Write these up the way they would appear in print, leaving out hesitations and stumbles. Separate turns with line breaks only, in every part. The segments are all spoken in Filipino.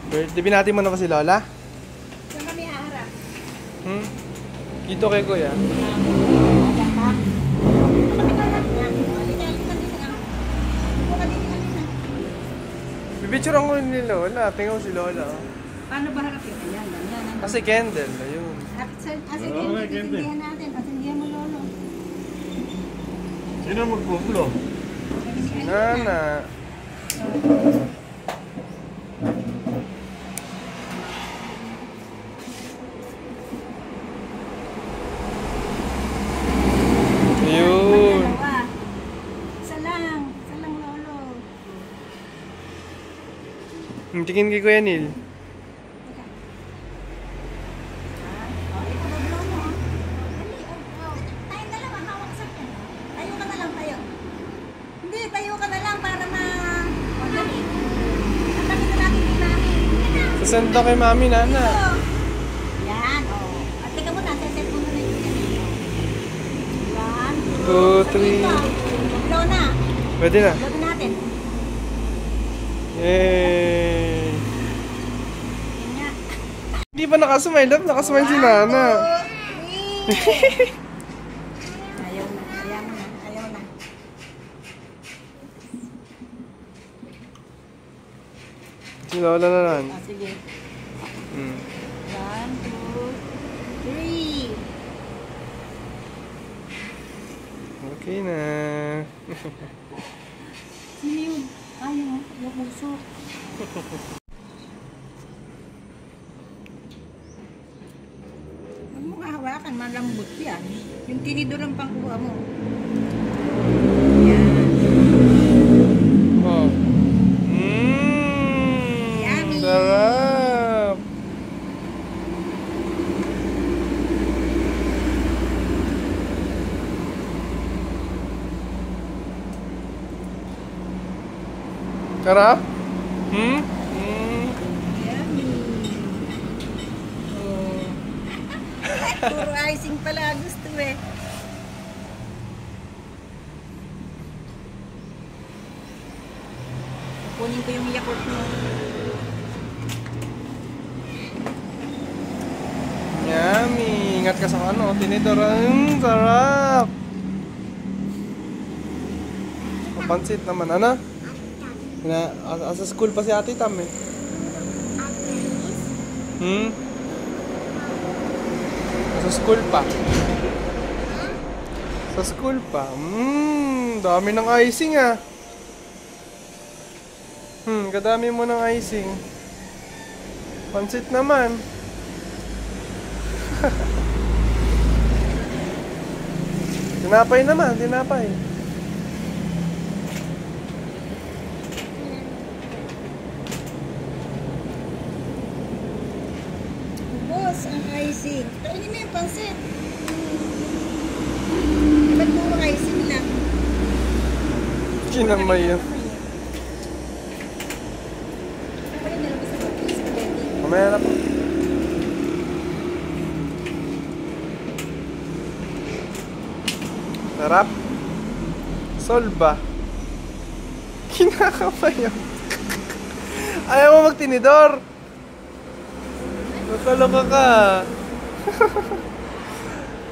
Birthday, binati mo na ba si Lola?
Saan kami haharap?
Dito kay Kuya. Bibicturean ko ni Lola. Tingnan ko si Lola.
Paano ba harapin? Ayan, ganyan.
Kasi candle. Ayun.
Asindihan natin. Asindihan mo, Lolo.
Sino magpupulo?
Si Nana. Ayun.
Isa lang, Lolo.
Tingin kay Kuya Neil.
Ito ba, Lolo? Tayong dalawa, hawak sa akin. Tayo ka na lang, tayo. Hindi, tayo ka na lang para madali. Ang dami na natin ni Mami.
Sasend daw kay Mami, Nana.
Yan, oh. At teka muna, set mo muna yun.
2, 3.
Blow na.
Pwede na.
Blow natin.
Yay!
Yan nga.
Hindi pa nakasmile up. Nakasmile si Nana.
Ayaw na, ayaw na.
Si Lola na lang.
Ah, sige. 1, 2, 3.
Okay na.
Sino yun? Ayaw, yung puso. Huwag mo nga hawakan, malambot yan. Yung tinidor ang pangkuha mo. Yan.
Oh.
Yummy.
Sarap. Sarap?
Yummy. Puro icing pala gusto eh. Kunin ko yung Yakult mo.
Yummy. Ingat ka sa tinidor. Sarap. Papansit naman. Ano? Asa school pa si Ate Tam eh. Sa school pa. Sa school pa. Dami ng icing ah. Kadami mo ng icing. Pansit naman. Tinapay naman, tinapay.
Boss, ang icing. Kainin mo yung pansit. Ba't puro icing lang?
Kinamay yun. Mamaya na po. Sarap. Solba. Kinakamay yun. Ayaw mo magtinidor. Nakaloka ka.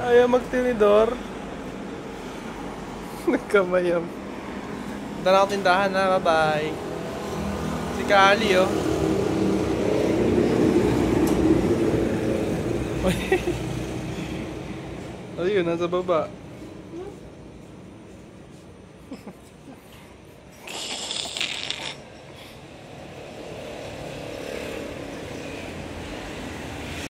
Ayaw magtinidor. Nagkamayam. Punta na ako tindahan na. Bye-bye. Si Kali oh. Ayun, nasa baba.